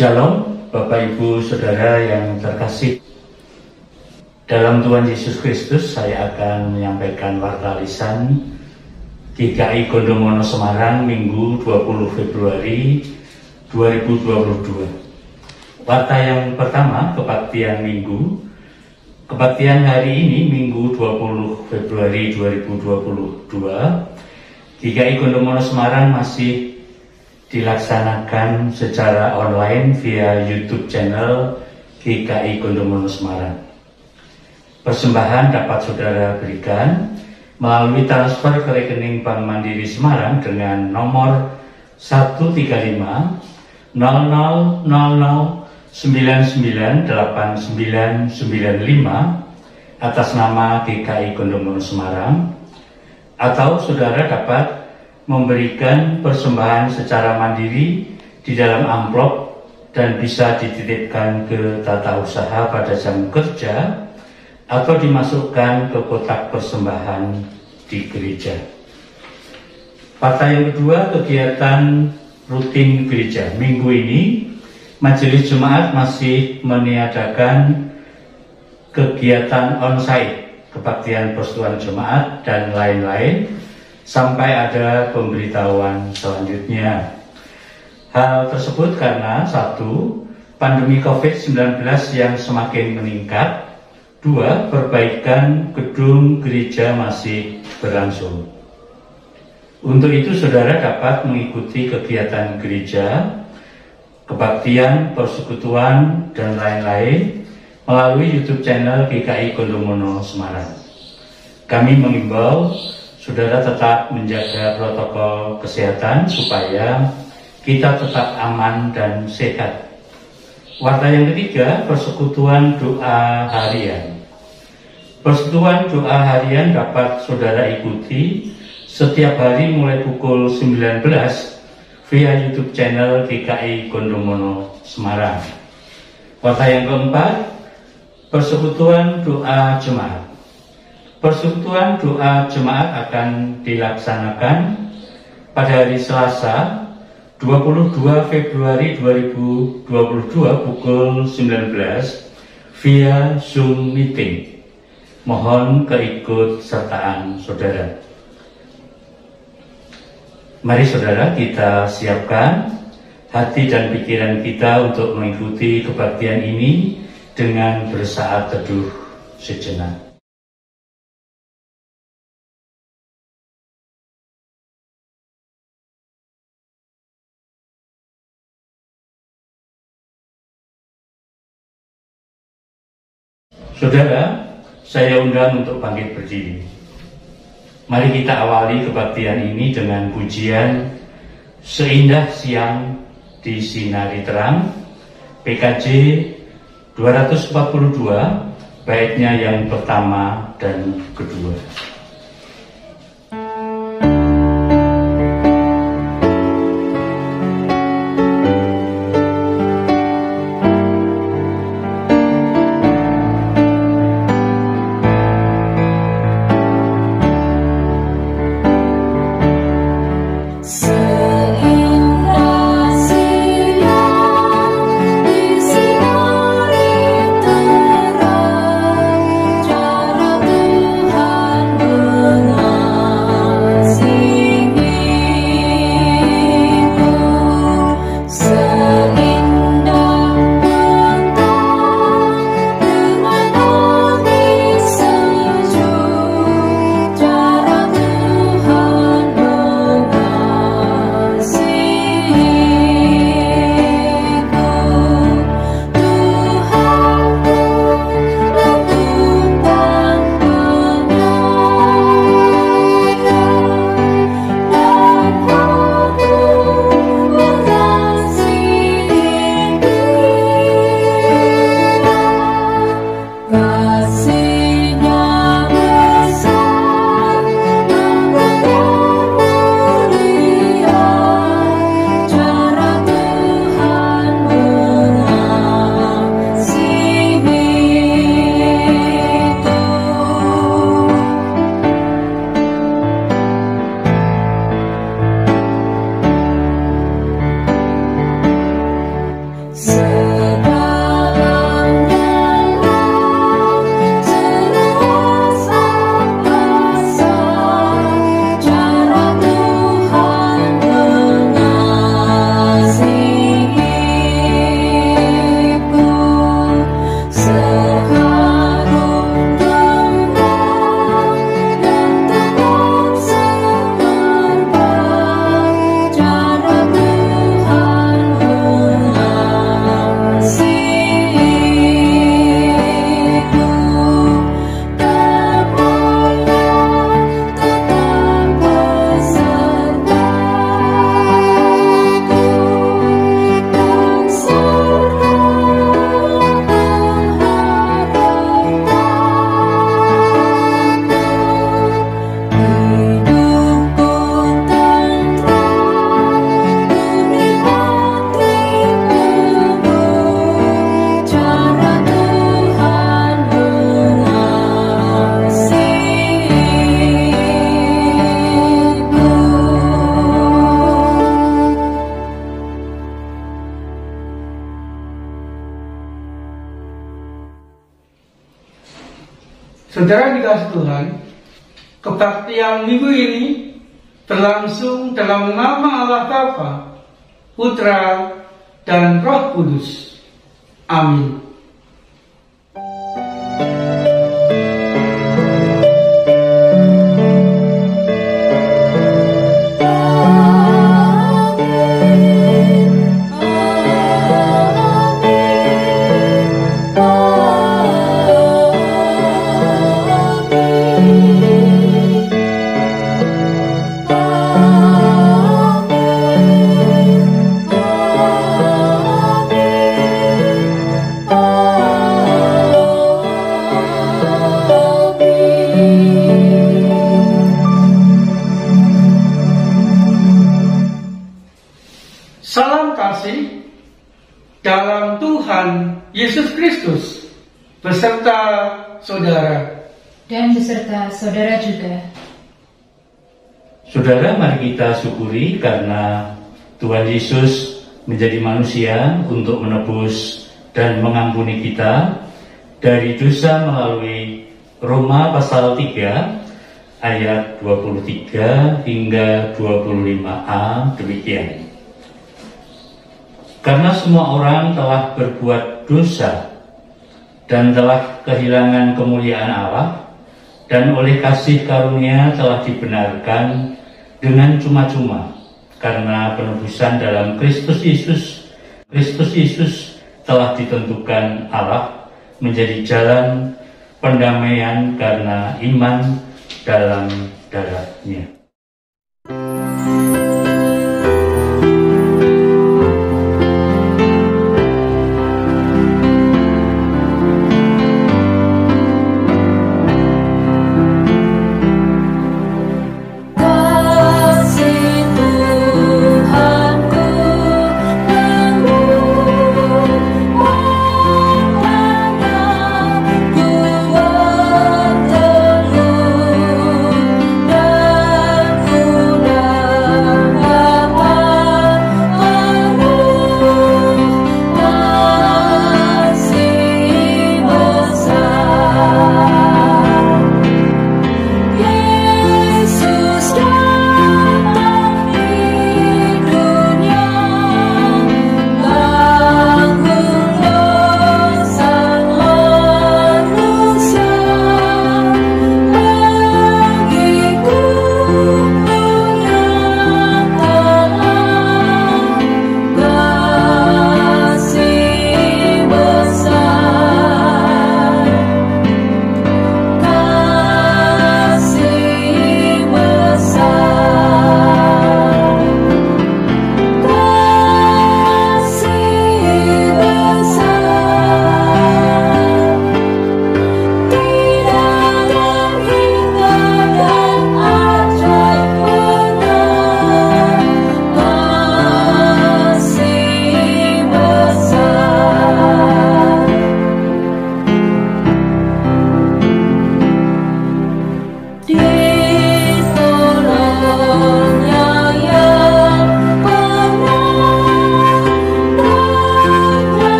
Shalom Bapak Ibu Saudara yang terkasih. Dalam Tuhan Yesus Kristus saya akan menyampaikan warta lisan GKI Gondomono Semarang Minggu 20 Februari 2022. Warta yang pertama, kebaktian Minggu. Kebaktian hari ini Minggu 20 Februari 2022 GKI Gondomono Semarang masih dilaksanakan secara online via YouTube channel GKI Gondomono Semarang. Persembahan dapat saudara berikan melalui transfer ke rekening Bank Mandiri Semarang dengan nomor 135 0000 998995 atas nama GKI Gondomono Semarang, atau saudara dapat memberikan persembahan secara mandiri di dalam amplop dan bisa dititipkan ke tata usaha pada jam kerja atau dimasukkan ke kotak persembahan di gereja. Fakta yang kedua, kegiatan rutin gereja. Minggu ini Majelis Jemaat masih meniadakan kegiatan on-site, kebaktian persekutuan jemaat dan lain-lain sampai ada pemberitahuan selanjutnya. Hal tersebut karena satu, pandemi COVID-19 yang semakin meningkat. Dua, perbaikan gedung gereja masih berlangsung. Untuk itu saudara dapat mengikuti kegiatan gereja, kebaktian, persekutuan, dan lain-lain melalui YouTube channel GKI Gondomono Semarang. Kami mengimbau saudara tetap menjaga protokol kesehatan supaya kita tetap aman dan sehat. Warta yang ketiga, persekutuan doa harian. Persekutuan doa harian dapat saudara ikuti setiap hari mulai pukul 19 via YouTube channel GKI Gondomono Semarang. Warta yang keempat, persekutuan doa jemaat. Persekutuan doa jemaat akan dilaksanakan pada hari Selasa 22 Februari 2022 pukul 19 via Zoom meeting. Mohon keikutsertaan saudara. Mari saudara kita siapkan hati dan pikiran kita untuk mengikuti kebaktian ini dengan bersaat teduh sejenak. Saudara, saya undang untuk bangkit berdiri. Mari kita awali kebaktian ini dengan pujian Seindah Siang Disinari Terang, PKJ 242, baitnya yang pertama dan kedua. Tuhan Saudara dikasih Tuhan, kebaktian minggu ini berlangsung dalam nama Allah Bapa, Putra, dan Roh Kudus. Amin. Salam kasih dalam Tuhan Yesus Kristus beserta saudara dan beserta saudara juga. Saudara, mari kita syukuri karena Tuhan Yesus menjadi manusia untuk menebus dan mengampuni kita dari dosa melalui Roma pasal 3 ayat 23 hingga 25a demikian. Karena semua orang telah berbuat dosa dan telah kehilangan kemuliaan Allah, dan oleh kasih karunia telah dibenarkan dengan cuma-cuma karena penebusan dalam Kristus Yesus. Kristus Yesus telah ditentukan Allah menjadi jalan pendamaian karena iman dalam darah-Nya. Ku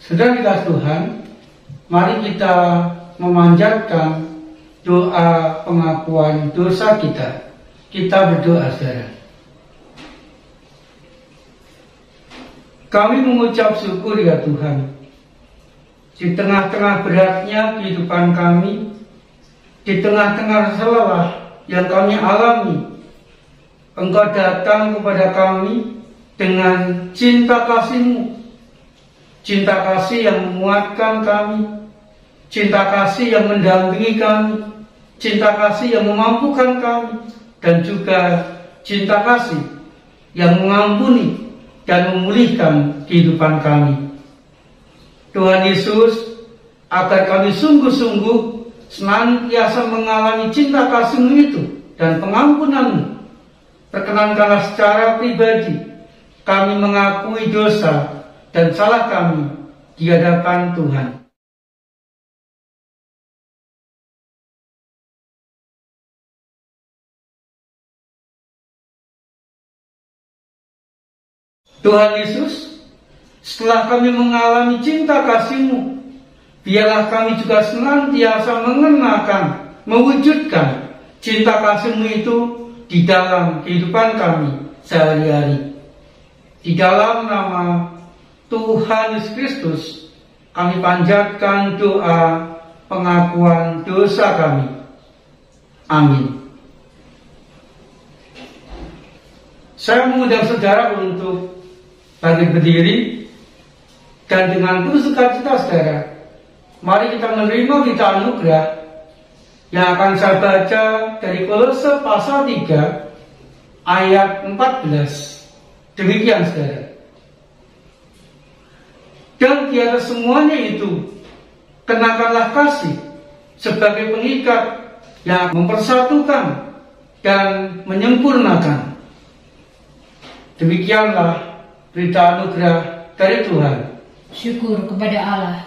Saudara dikasih Tuhan, mari kita memanjatkan doa pengakuan dosa kita. Kita berdoa, saudara. Kami mengucap syukur ya Tuhan, di tengah-tengah beratnya kehidupan kami, di tengah-tengah lelah yang kami alami, Engkau datang kepada kami dengan cinta kasih-Mu, cinta kasih yang menguatkan kami, cinta kasih yang mendampingi kami, cinta kasih yang memampukan kami, dan juga cinta kasih yang mengampuni dan memulihkan kehidupan kami. Tuhan Yesus, agar kami sungguh-sungguh senantiasa mengalami cinta kasih-Mu itu dan pengampunan-Mu, perkenankanlah secara pribadi kami mengakui dosa dan salah kami di hadapan Tuhan. Tuhan Yesus, setelah kami mengalami cinta kasih-Mu, biarlah kami juga senantiasa mengenakan, mewujudkan cinta kasih-Mu itu di dalam kehidupan kami sehari-hari. Di dalam nama Tuhan Yesus Kristus, kami panjatkan doa pengakuan dosa kami. Amin. Saya mengundang saudara untuk bangkit berdiri, dan dengan penuh sukacita saudara, mari kita menerima berita anugerah yang akan saya baca dari Kolose pasal 3 ayat 14. Demikian saudara. Dan di atas semuanya itu, kenakanlah kasih sebagai pengikat yang mempersatukan dan menyempurnakan. Demikianlah berita anugerah dari Tuhan. Syukur kepada Allah.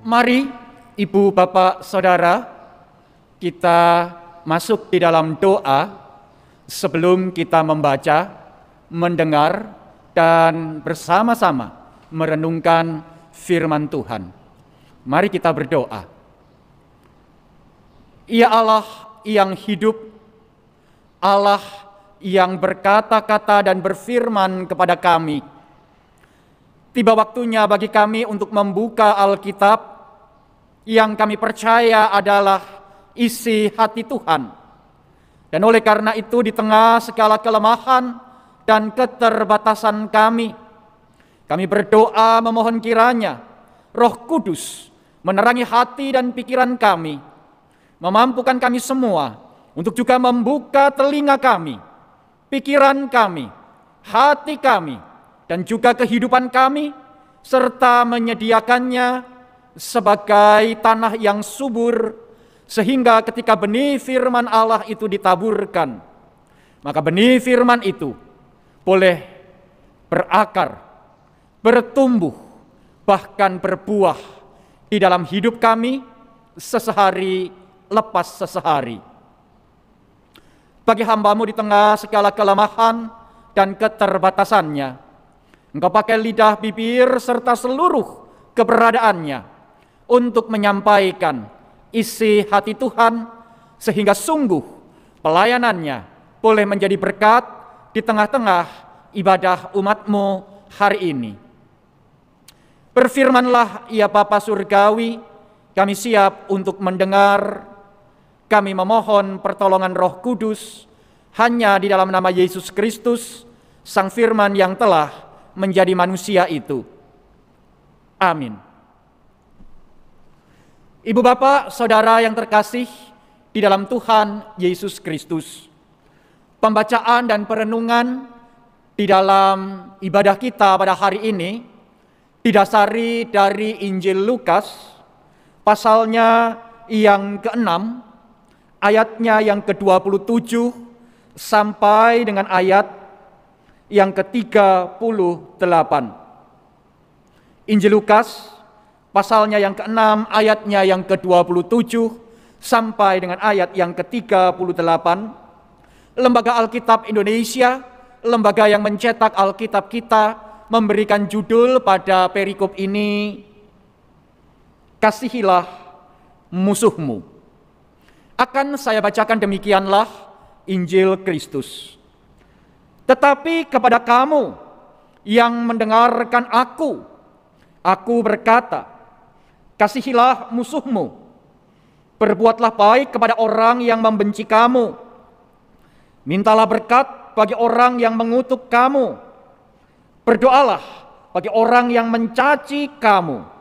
Mari Ibu, Bapak, Saudara, kita masuk di dalam doa sebelum kita membaca, mendengar, dan bersama-sama merenungkan firman Tuhan. Mari kita berdoa. Ya Allah yang hidup, Allah yang berkata-kata dan berfirman kepada kami, tiba waktunya bagi kami untuk membuka Alkitab yang kami percaya adalah isi hati Tuhan. Dan oleh karena itu di tengah segala kelemahan dan keterbatasan kami berdoa memohon kiranya Roh Kudus menerangi hati dan pikiran kami, memampukan kami semua untuk juga membuka telinga kami, pikiran kami, hati kami, dan juga kehidupan kami, serta menyediakannya sebagai tanah yang subur, sehingga ketika benih firman Allah itu ditaburkan, maka benih firman itu boleh berakar, bertumbuh, bahkan berbuah di dalam hidup kami sesehari lepas sesehari. Bagi hamba-Mu di tengah segala kelemahan dan keterbatasannya, Engkau pakai lidah, bibir, serta seluruh keberadaannya untuk menyampaikan isi hati Tuhan, sehingga sungguh pelayanannya boleh menjadi berkat di tengah-tengah ibadah umat-Mu hari ini. Berfirmanlah ya Bapa Surgawi, kami siap untuk mendengar. Kami memohon pertolongan Roh Kudus hanya di dalam nama Yesus Kristus, Sang Firman yang telah menjadi manusia itu. Amin. Ibu bapak, saudara yang terkasih di dalam Tuhan Yesus Kristus, pembacaan dan perenungan di dalam ibadah kita pada hari ini didasari dari Injil Lukas, pasalnya yang ke-6, ayatnya yang ke-27 sampai dengan ayat yang ke-38. Injil Lukas pasalnya yang ke-6, ayatnya yang ke-27 sampai dengan ayat yang ke-38. Lembaga Alkitab Indonesia, lembaga yang mencetak Alkitab kita, memberikan judul pada perikop ini, Kasihilah Musuhmu. Akan saya bacakan demikianlah Injil Kristus. Tetapi kepada kamu yang mendengarkan aku berkata, kasihilah musuhmu, berbuatlah baik kepada orang yang membenci kamu, mintalah berkat bagi orang yang mengutuk kamu, berdoalah bagi orang yang mencaci kamu.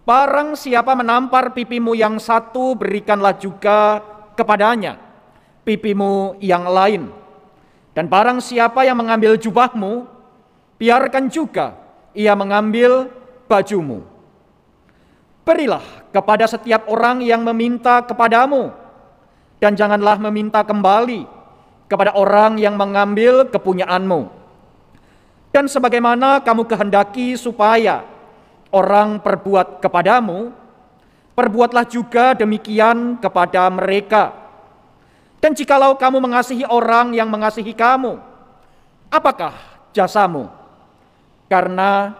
Barang siapa menampar pipimu yang satu, berikanlah juga kepadanya pipimu yang lain. Dan barang siapa yang mengambil jubahmu, biarkan juga ia mengambil bajumu. Berilah kepada setiap orang yang meminta kepadamu, dan janganlah meminta kembali kepada orang yang mengambil kepunyaanmu. Dan sebagaimana kamu kehendaki supaya orang perbuat kepadamu, perbuatlah juga demikian kepada mereka. Dan jikalau kamu mengasihi orang yang mengasihi kamu, apakah jasamu? Karena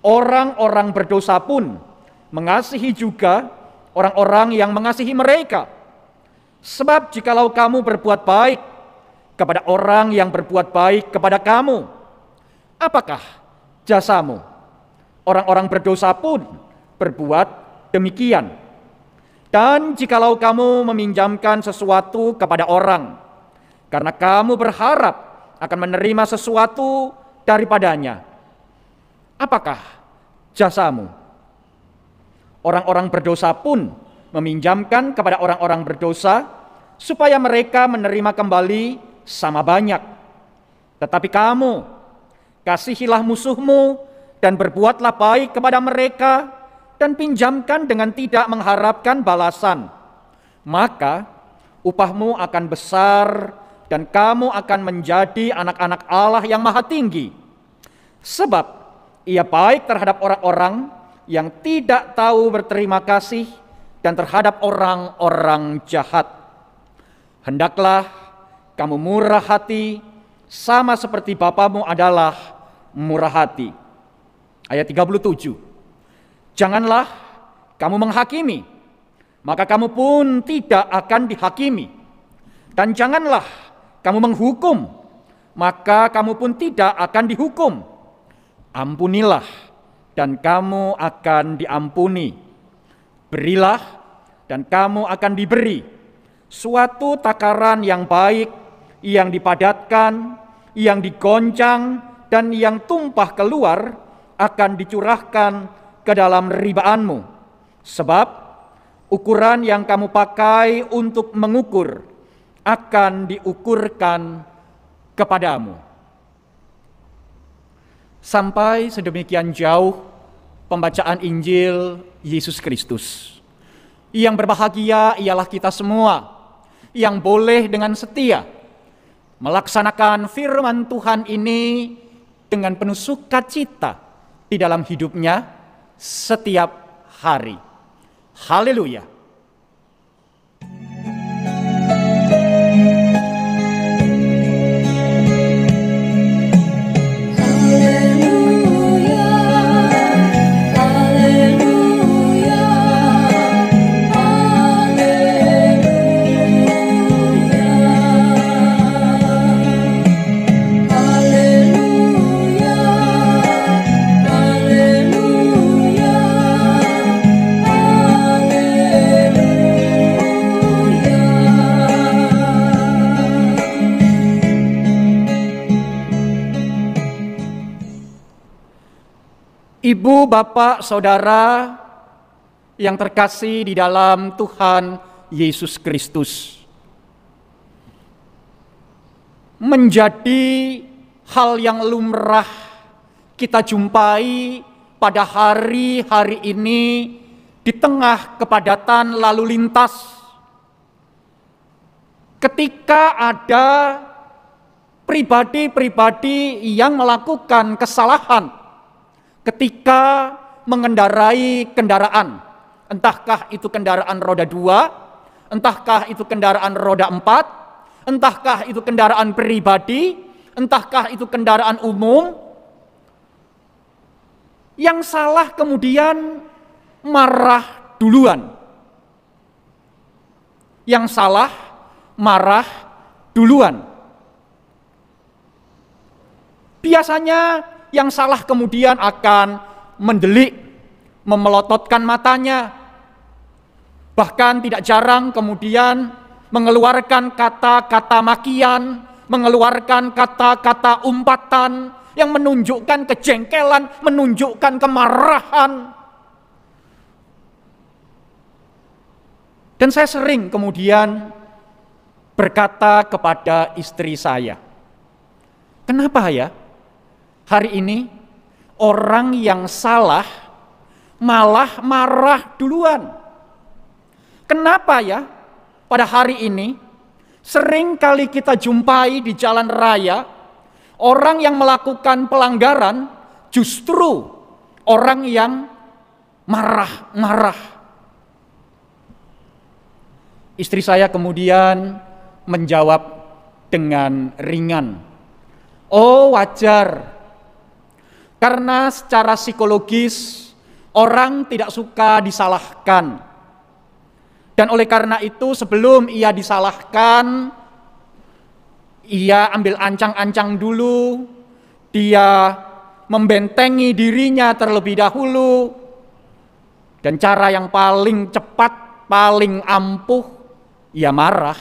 orang-orang berdosa pun mengasihi juga orang-orang yang mengasihi mereka. Sebab jikalau kamu berbuat baik kepada orang yang berbuat baik kepada kamu, apakah jasamu? Orang-orang berdosa pun berbuat demikian. Dan jikalau kamu meminjamkan sesuatu kepada orang, karena kamu berharap akan menerima sesuatu daripadanya, apakah jasamu? Orang-orang berdosa pun meminjamkan kepada orang-orang berdosa, supaya mereka menerima kembali sama banyak. Tetapi kamu, kasihilah musuhmu, dan berbuatlah baik kepada mereka, dan pinjamkan dengan tidak mengharapkan balasan. Maka upahmu akan besar, dan kamu akan menjadi anak-anak Allah yang Maha Tinggi. Sebab Ia baik terhadap orang-orang yang tidak tahu berterima kasih, dan terhadap orang-orang jahat. Hendaklah kamu murah hati, sama seperti Bapamu adalah murah hati. Ayat 37. Janganlah kamu menghakimi, maka kamu pun tidak akan dihakimi. Dan janganlah kamu menghukum, maka kamu pun tidak akan dihukum. Ampunilah, dan kamu akan diampuni. Berilah, dan kamu akan diberi. Suatu takaran yang baik, yang dipadatkan, yang digoncang, dan yang tumpah keluar akan dicurahkan ke dalam ribaanmu. Sebab ukuran yang kamu pakai untuk mengukur akan diukurkan kepadamu. Sampai sedemikian jauh pembacaan Injil Yesus Kristus. Yang berbahagia ialah kita semua yang boleh dengan setia melaksanakan firman Tuhan ini dengan penuh sukacita di dalam hidupnya setiap hari. Haleluya. Ibu, bapak, saudara yang terkasih di dalam Tuhan Yesus Kristus, menjadi hal yang lumrah kita jumpai pada hari-hari ini di tengah kepadatan lalu lintas. Ketika ada pribadi-pribadi yang melakukan kesalahan ketika mengendarai kendaraan, entahkah itu kendaraan roda 2, entahkah itu kendaraan roda 4, entahkah itu kendaraan pribadi, entahkah itu kendaraan umum, yang salah kemudian marah duluan. Yang salah marah duluan. Biasanya yang salah kemudian akan mendelik, memelototkan matanya, bahkan tidak jarang kemudian mengeluarkan kata-kata makian, mengeluarkan kata-kata umpatan yang menunjukkan kejengkelan, menunjukkan kemarahan. Dan saya sering kemudian berkata kepada istri saya, kenapa ya? Hari ini orang yang salah malah marah duluan. Kenapa ya? Pada hari ini sering kali kita jumpai di jalan raya orang yang melakukan pelanggaran justru orang yang marah-marah. Istri saya kemudian menjawab dengan ringan, "Oh, wajar. Karena secara psikologis orang tidak suka disalahkan. Dan oleh karena itu sebelum ia disalahkan, ia ambil ancang-ancang dulu, dia membentengi dirinya terlebih dahulu. Dan cara yang paling cepat, paling ampuh, ia marah.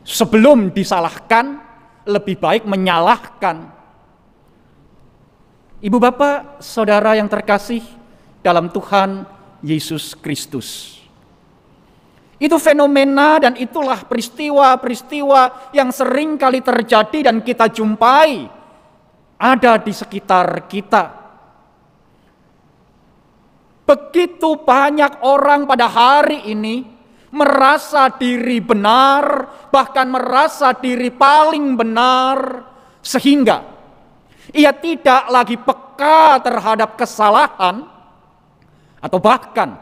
Sebelum disalahkan, lebih baik menyalahkan." Ibu, bapak, saudara yang terkasih dalam Tuhan Yesus Kristus, itu fenomena dan itulah peristiwa-peristiwa yang sering kali terjadi dan kita jumpai ada di sekitar kita. Begitu banyak orang pada hari ini merasa diri benar, bahkan merasa diri paling benar, sehingga ia tidak lagi peka terhadap kesalahan, atau bahkan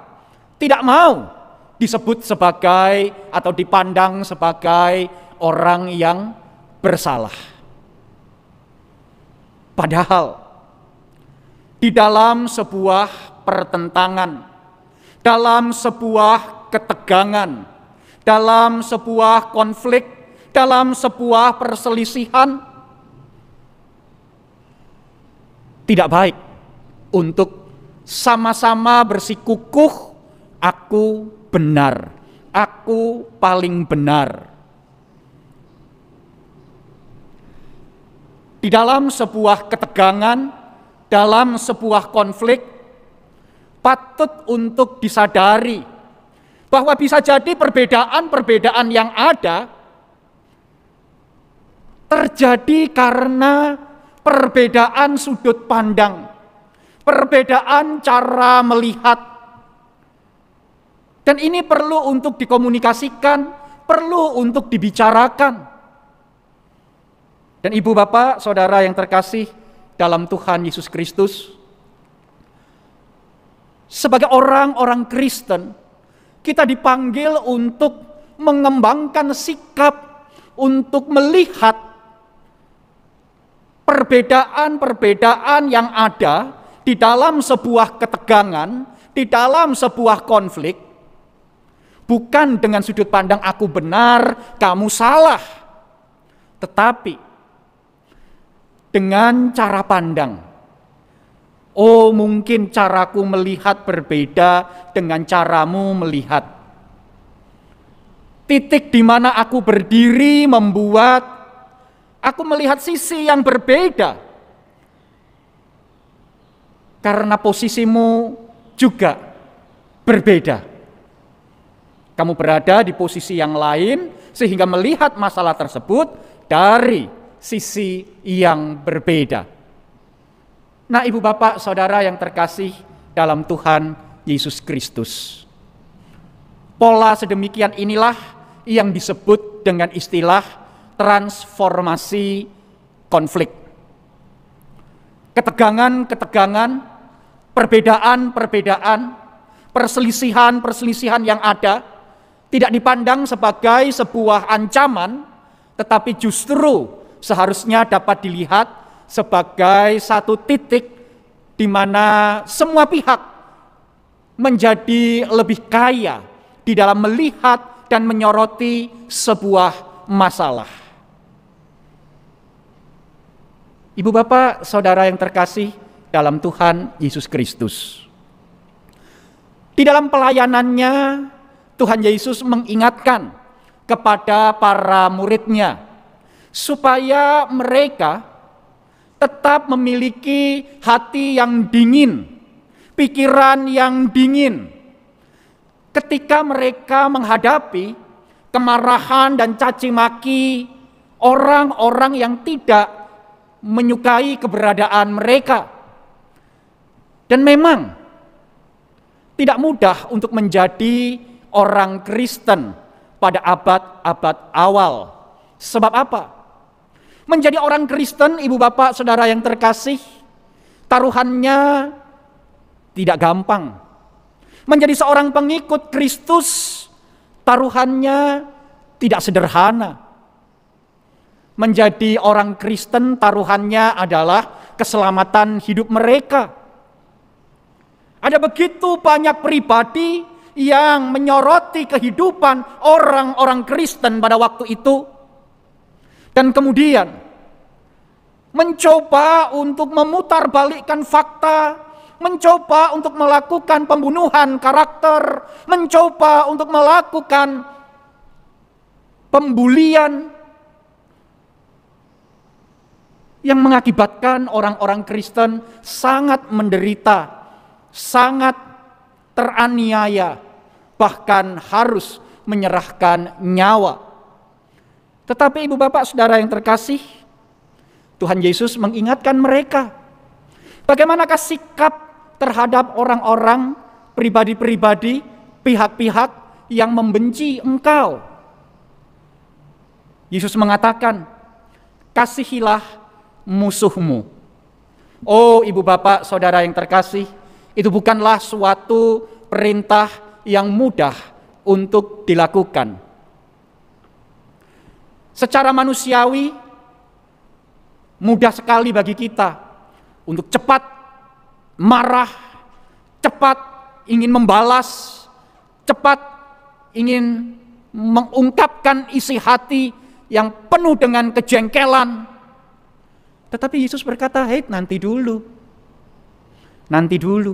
tidak mau disebut sebagai atau dipandang sebagai orang yang bersalah. Padahal di dalam sebuah pertentangan, dalam sebuah ketegangan, dalam sebuah konflik, dalam sebuah perselisihan, tidak baik untuk sama-sama bersikukuh, aku benar, aku paling benar. Di dalam sebuah ketegangan, dalam sebuah konflik, patut untuk disadari bahwa bisa jadi perbedaan-perbedaan yang ada terjadi karena perbedaan sudut pandang, perbedaan cara melihat. Dan ini perlu untuk dikomunikasikan, perlu untuk dibicarakan. Dan ibu bapak, saudara yang terkasih dalam Tuhan Yesus Kristus, sebagai orang-orang Kristen, kita dipanggil untuk mengembangkan sikap, untuk melihat perbedaan-perbedaan yang ada di dalam sebuah ketegangan, di dalam sebuah konflik, bukan dengan sudut pandang aku benar, kamu salah, tetapi dengan cara pandang. Oh, mungkin caraku melihat berbeda dengan caramu melihat. Titik di mana aku berdiri membuat aku melihat sisi yang berbeda. Karena posisimu juga berbeda. Kamu berada di posisi yang lain sehingga melihat masalah tersebut dari sisi yang berbeda. Nah, ibu bapak, saudara yang terkasih dalam Tuhan Yesus Kristus, pola sedemikian inilah yang disebut dengan istilah transformasi konflik. Ketegangan-ketegangan, perbedaan-perbedaan, perselisihan-perselisihan yang ada tidak dipandang sebagai sebuah ancaman, tetapi justru seharusnya dapat dilihat sebagai satu titik di mana semua pihak menjadi lebih kaya di dalam melihat dan menyoroti sebuah masalah. Ibu bapak, saudara yang terkasih dalam Tuhan Yesus Kristus, di dalam pelayanannya Tuhan Yesus mengingatkan kepada para muridnya supaya mereka tetap memiliki hati yang dingin, pikiran yang dingin ketika mereka menghadapi kemarahan dan caci maki orang-orang yang tidak menyukai keberadaan mereka. Dan memang tidak mudah untuk menjadi orang Kristen pada abad-abad awal. Sebab apa? Menjadi orang Kristen, ibu bapak, saudara yang terkasih, taruhannya tidak gampang. Menjadi seorang pengikut Kristus, taruhannya tidak sederhana. Menjadi orang Kristen, taruhannya adalah keselamatan hidup mereka. Ada begitu banyak pribadi yang menyoroti kehidupan orang-orang Kristen pada waktu itu, dan kemudian mencoba untuk memutarbalikkan fakta, mencoba untuk melakukan pembunuhan karakter, mencoba untuk melakukan pembulian yang mengakibatkan orang-orang Kristen sangat menderita, sangat teraniaya, bahkan harus menyerahkan nyawa. Tetapi ibu bapak, saudara yang terkasih, Tuhan Yesus mengingatkan mereka, bagaimanakah sikap terhadap orang-orang, pribadi-pribadi, pihak-pihak yang membenci engkau. Yesus mengatakan, kasihilah musuhmu. Oh ibu bapak, saudara yang terkasih, itu bukanlah suatu perintah yang mudah untuk dilakukan. Secara manusiawi, mudah sekali bagi kita untuk cepat marah, cepat ingin membalas, cepat ingin mengungkapkan isi hati yang penuh dengan kejengkelan. Tetapi Yesus berkata, "Hei, nanti dulu. Nanti dulu."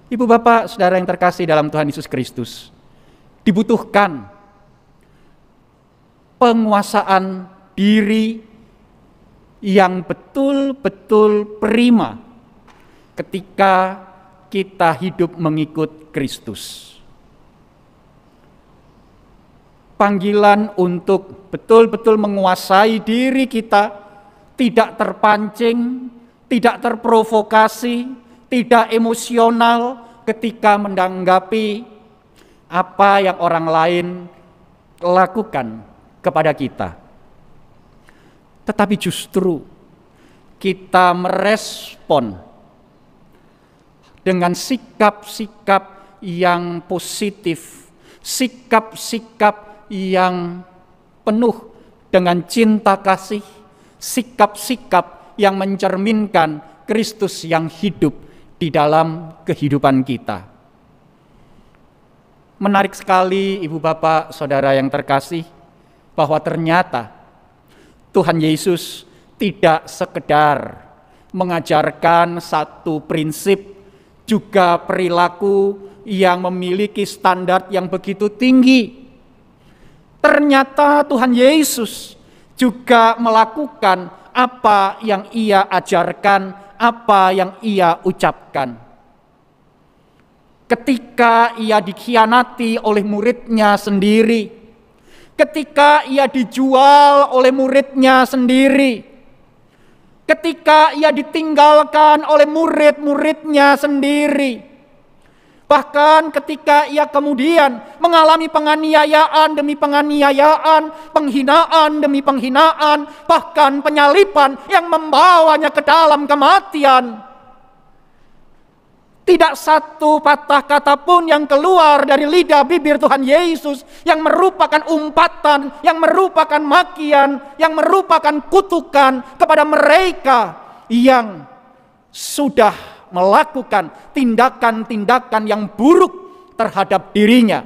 Ibu bapak, saudara yang terkasih dalam Tuhan Yesus Kristus, dibutuhkan penguasaan diri yang betul-betul prima ketika kita hidup mengikut Kristus. Panggilan untuk betul-betul menguasai diri kita, tidak terpancing, tidak terprovokasi, tidak emosional ketika menanggapi apa yang orang lain lakukan kepada kita. Tetapi justru kita merespon dengan sikap-sikap yang positif, sikap-sikap yang penuh dengan cinta kasih, sikap-sikap yang mencerminkan Kristus yang hidup di dalam kehidupan kita. Menarik sekali ibu bapak saudara yang terkasih, bahwa ternyata Tuhan Yesus tidak sekedar mengajarkan satu prinsip, juga perilaku yang memiliki standar yang begitu tinggi. Ternyata Tuhan Yesus juga melakukan apa yang Ia ajarkan, apa yang Ia ucapkan. Ketika Ia dikhianati oleh muridnya sendiri, ketika Ia dijual oleh muridnya sendiri, ketika Ia ditinggalkan oleh murid-muridnya sendiri, bahkan ketika Ia kemudian mengalami penganiayaan demi penganiayaan, penghinaan demi penghinaan, bahkan penyaliban yang membawanya ke dalam kematian, tidak satu patah kata pun yang keluar dari lidah bibir Tuhan Yesus yang merupakan umpatan, yang merupakan makian, yang merupakan kutukan kepada mereka yang sudah melakukan tindakan-tindakan yang buruk terhadap dirinya.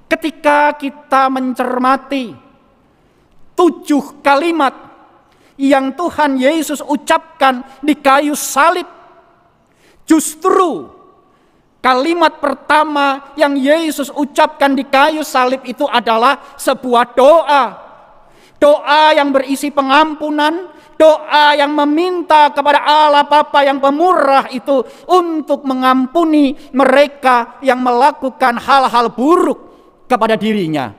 Ketika kita mencermati 7 kalimat yang Tuhan Yesus ucapkan di kayu salib, justru kalimat pertama yang Yesus ucapkan di kayu salib itu adalah sebuah doa. Doa yang berisi pengampunan, doa yang meminta kepada Allah Bapa yang pemurah itu untuk mengampuni mereka yang melakukan hal-hal buruk kepada dirinya.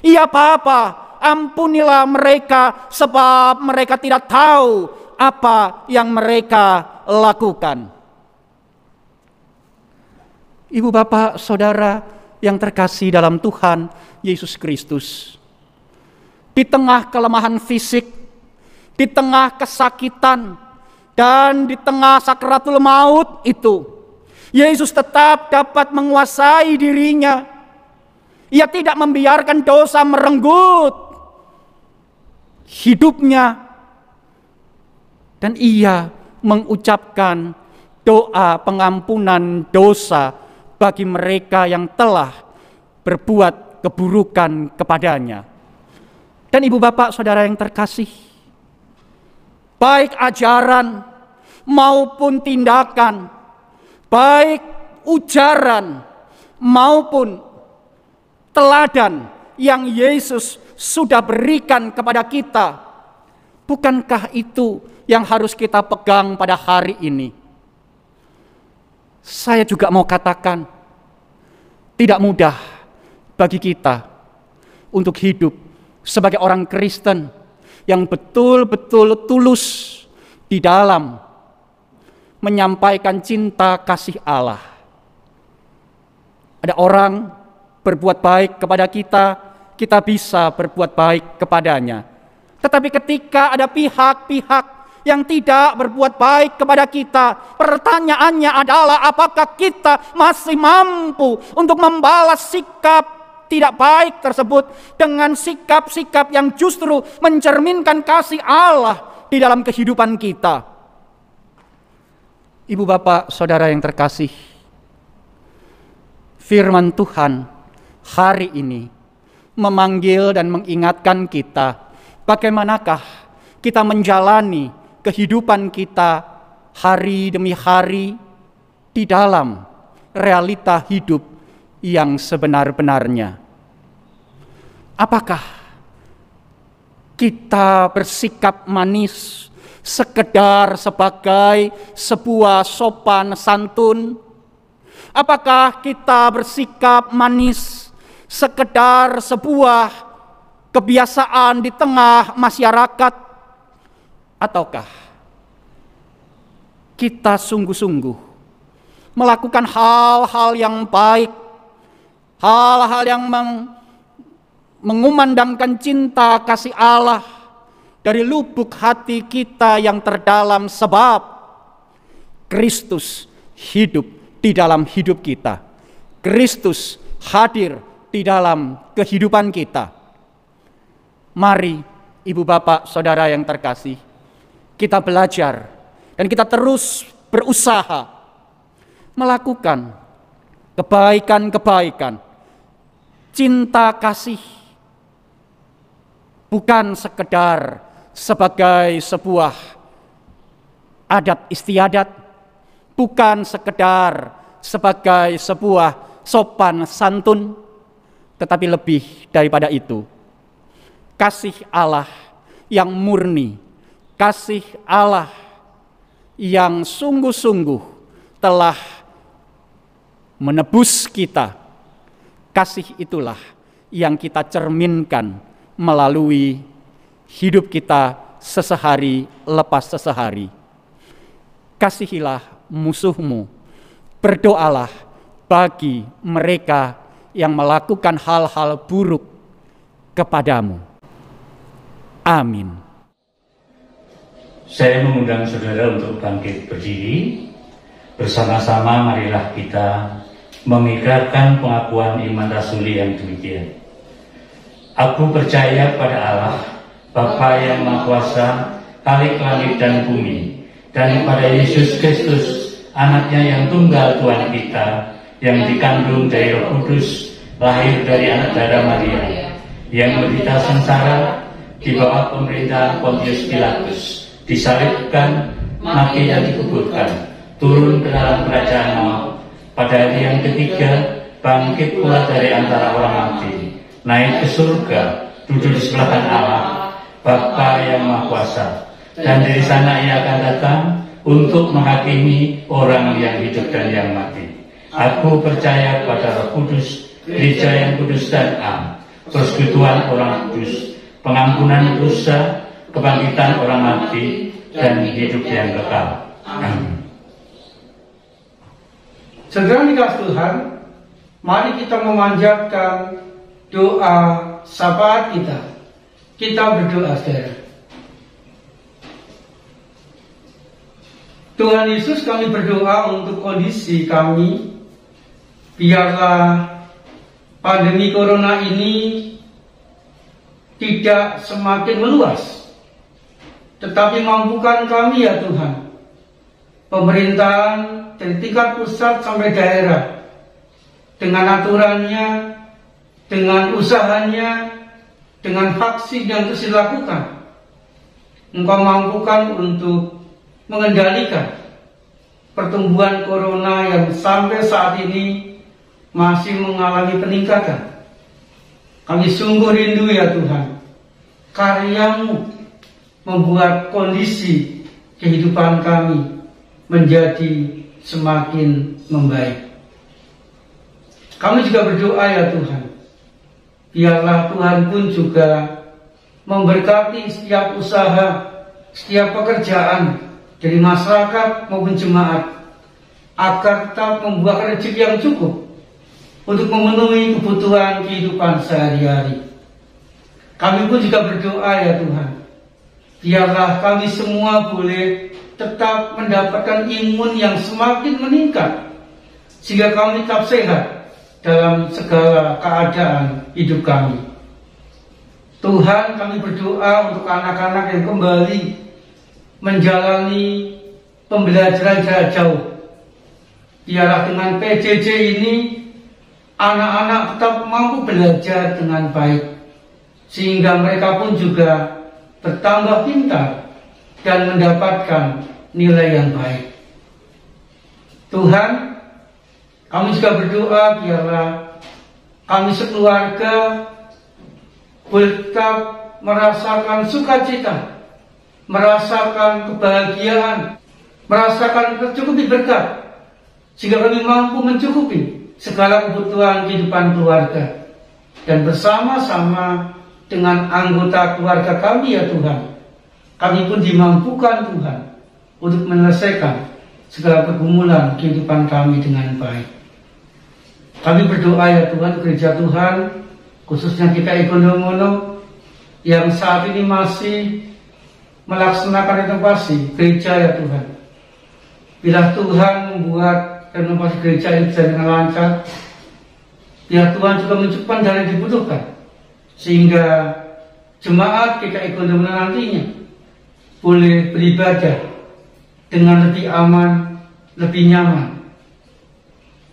Ya Bapa, ampunilah mereka sebab mereka tidak tahu apa yang mereka lakukan. Ibu bapak saudara yang terkasih dalam Tuhan Yesus Kristus, di tengah kelemahan fisik, di tengah kesakitan, dan di tengah sakaratul maut itu, Yesus tetap dapat menguasai dirinya. Ia tidak membiarkan dosa merenggut hidupnya, dan ia mengucapkan doa pengampunan dosa bagi mereka yang telah berbuat keburukan kepadanya. Dan ibu bapak saudara yang terkasih, baik ajaran maupun tindakan, baik ujaran maupun teladan yang Yesus sudah berikan kepada kita, bukankah itu yang harus kita pegang pada hari ini? Saya juga mau katakan, tidak mudah bagi kita untuk hidup sebagai orang Kristen yang betul-betul tulus di dalam menyampaikan cinta kasih Allah. Ada orang berbuat baik kepada kita, kita bisa berbuat baik kepadanya. Tetapi ketika ada pihak-pihak yang tidak berbuat baik kepada kita, pertanyaannya adalah apakah kita masih mampu untuk membalas sikap tidak baik tersebut dengan sikap-sikap yang justru mencerminkan kasih Allah di dalam kehidupan kita. Ibu bapak saudara yang terkasih, firman Tuhan hari ini memanggil dan mengingatkan kita bagaimanakah kita menjalani kehidupan kita hari demi hari di dalam realita hidup yang sebenar-benarnya. Apakah kita bersikap manis sekedar sebagai sebuah sopan santun? Apakah kita bersikap manis sekedar sebuah kebiasaan di tengah masyarakat? Ataukah kita sungguh-sungguh melakukan hal-hal yang baik, hal-hal yang mengumandangkan cinta kasih Allah dari lubuk hati kita yang terdalam, sebab Kristus hidup di dalam hidup kita. Kristus hadir di dalam kehidupan kita. Mari ibu bapak saudara yang terkasih, kita belajar dan kita terus berusaha melakukan kebaikan-kebaikan, cinta kasih, bukan sekedar sebagai sebuah adat istiadat, bukan sekedar sebagai sebuah sopan santun, tetapi lebih daripada itu, kasih Allah yang murni, kasih Allah yang sungguh-sungguh telah menebus kita. Kasih itulah yang kita cerminkan melalui hidup kita sesehari lepas sesehari. Kasihilah musuhmu, berdoalah bagi mereka yang melakukan hal-hal buruk kepadamu. Amin. Saya mengundang saudara untuk bangkit berdiri. Bersama-sama marilah kita mengikrarkan pengakuan iman rasuli yang demikian. Aku percaya pada Allah, Bapa yang Maha Kuasa, Khalik langit dan bumi, dan pada Yesus Kristus, anaknya yang tunggal Tuhan kita, yang dikandung dari Roh Kudus, lahir dari anak darah Maria, yang menderita sengsara di bawah pemerintahan Pontius Pilatus, disalibkan, mati dan dikuburkan, turun ke dalam kerajaan maut, pada hari yang ketiga bangkit pula dari antara orang mati, naik ke surga, duduk di sebelah kanan Allah, Bapa yang Maha Kuasa, dan dari sana ia akan datang untuk menghakimi orang yang hidup dan yang mati. Aku percaya pada Roh Kudus, Gereja yang kudus dan am, persekutuan orang kudus, pengampunan dosa, kebangkitan orang mati, dan hidup yang kekal. Amin. Saudara dikasih Tuhan, mari kita memanjatkan doa syafaat kita. Kita berdoa, saudara. Tuhan Yesus, kami berdoa untuk kondisi kami. Biarlah pandemi corona ini tidak semakin meluas, tetapi mampukan kami ya Tuhan, pemerintahan dari tingkat pusat sampai daerah, dengan aturannya, dengan usahanya, dengan vaksin yang terus dilakukan, Engkau mampukan untuk mengendalikan pertumbuhan corona yang sampai saat ini masih mengalami peningkatan. Kami sungguh rindu ya Tuhan, karya-Mu membuat kondisi kehidupan kami menjadi semakin membaik. Kami juga berdoa ya Tuhan, biarlah Tuhan pun juga memberkati setiap usaha, setiap pekerjaan dari masyarakat maupun jemaat, agar tetap membuat rezeki yang cukup untuk memenuhi kebutuhan kehidupan sehari-hari. Kami pun juga berdoa ya Tuhan, biarlah kami semua boleh tetap mendapatkan imun yang semakin meningkat, sehingga kami tetap sehat dalam segala keadaan hidup kami. Tuhan, kami berdoa untuk anak-anak yang kembali menjalani pembelajaran jarak jauh. Biarlah dengan PJJ ini anak-anak tetap mampu belajar dengan baik, sehingga mereka pun juga bertambah pintar dan mendapatkan nilai yang baik. Tuhan, kami juga berdoa biarlah kami sekeluarga tetap merasakan sukacita, merasakan kebahagiaan, merasakan tercukupi berkat, sehingga kami mampu mencukupi segala kebutuhan kehidupan keluarga. Dan bersama-sama dengan anggota keluarga kami ya Tuhan, kami pun dimampukan Tuhan untuk menyelesaikan segala pergumulan kehidupan kami dengan baik. Kami berdoa ya Tuhan, gereja Tuhan, khususnya GKI Gondomono yang saat ini masih melaksanakan renovasi gereja ya Tuhan. Bila Tuhan membuat renovasi gereja ini bisa dengan lancar, biar Tuhan juga mencukupkan dana yang dibutuhkan, sehingga jemaat GKI Gondomono nantinya boleh beribadah dengan lebih aman, lebih nyaman,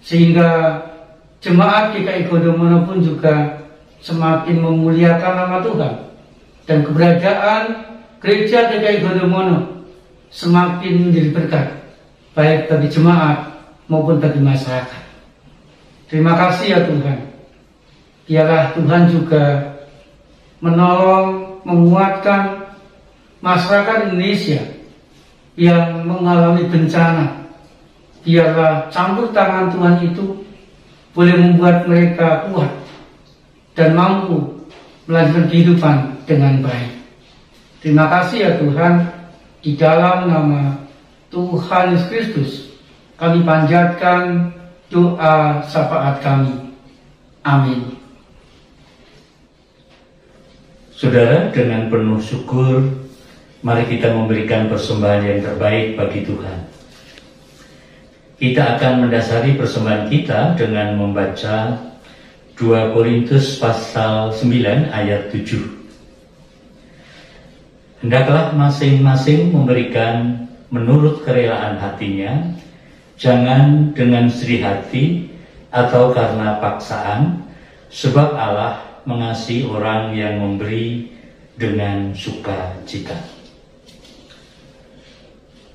sehingga jemaat GKI Gondomono pun juga semakin memuliakan nama Tuhan, dan keberadaan gereja GKI Gondomono semakin menjadi berkat baik bagi jemaat maupun bagi masyarakat. Terima kasih ya Tuhan. Biarlah Tuhan juga menolong, menguatkan masyarakat Indonesia yang mengalami bencana. Biarlah campur tangan Tuhan itu boleh membuat mereka kuat dan mampu melanjutkan kehidupan dengan baik. Terima kasih ya Tuhan. Di dalam nama Tuhan Yesus Kristus kami panjatkan doa syafaat kami. Amin. Saudara, dengan penuh syukur, mari kita memberikan persembahan yang terbaik bagi Tuhan. Kita akan mendasari persembahan kita dengan membaca 2 Korintus pasal 9 ayat 7. Hendaklah masing-masing memberikan menurut kerelaan hatinya, jangan dengan sedih hati atau karena paksaan, sebab Allah mengasihi orang yang memberi dengan sukacita.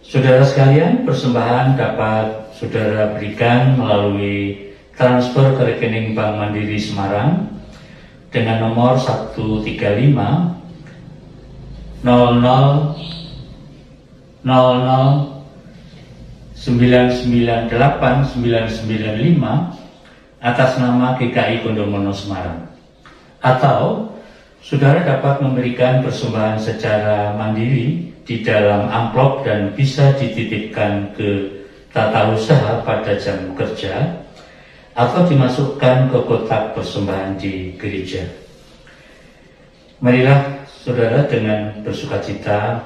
Saudara sekalian, persembahan dapat saudara berikan melalui transfer ke rekening Bank Mandiri Semarang dengan nomor 135 00 00 998 995 atas nama GKI Gondomono Semarang. Atau saudara dapat memberikan persembahan secara mandiri di dalam amplop dan bisa dititipkan ke tata usaha pada jam kerja atau dimasukkan ke kotak persembahan di gereja. Marilah saudara dengan bersukacita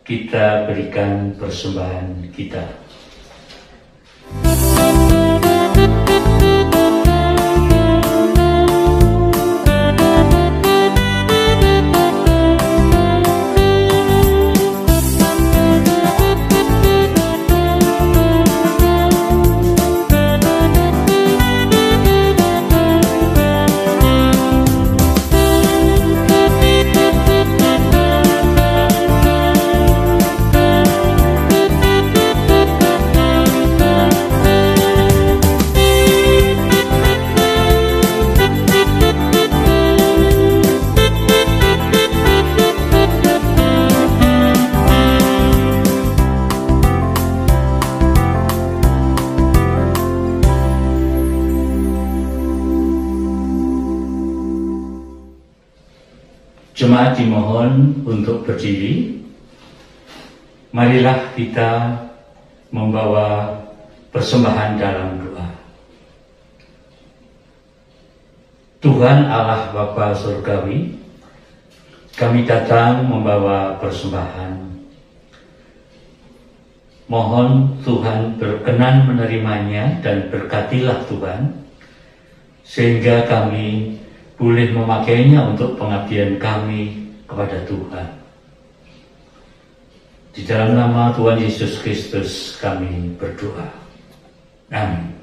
kita berikan persembahan kita. Jemaat dimohon untuk berdiri. Marilah kita membawa persembahan dalam doa. Tuhan Allah Bapa Surgawi, kami datang membawa persembahan. Mohon Tuhan berkenan menerimanya dan berkatilah Tuhan, sehingga kami boleh memakainya untuk pengabdian kami kepada Tuhan. Di dalam nama Tuhan Yesus Kristus kami berdoa. Amin.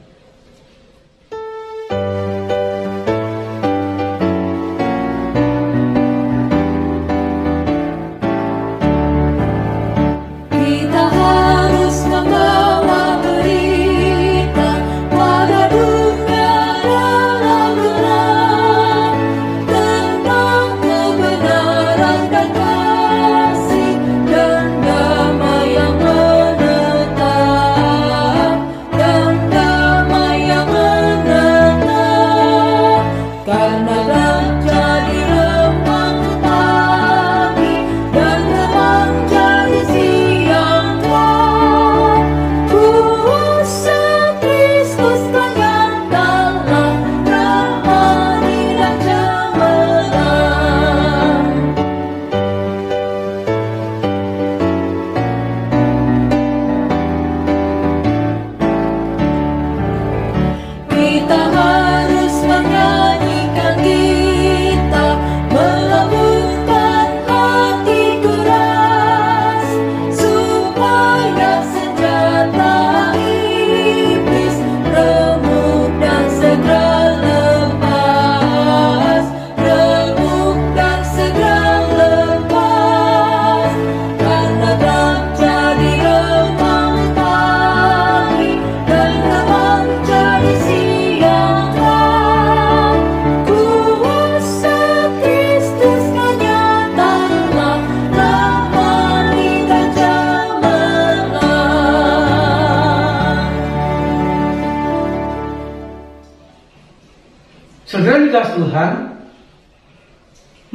Saudara dikasih Tuhan,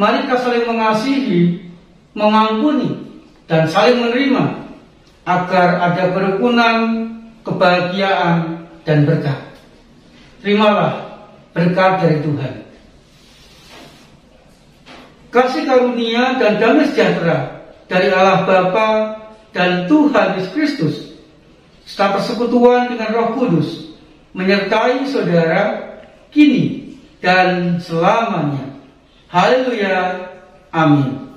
mari kita saling mengasihi, mengampuni, dan saling menerima, agar ada kerukunan, kebahagiaan, dan berkat. Terimalah berkat dari Tuhan. Kasih karunia dan damai sejahtera dari Allah Bapa dan Tuhan Yesus Kristus, serta persekutuan dengan Roh Kudus, menyertai saudara kini dan selamanya. Haleluya. Amin.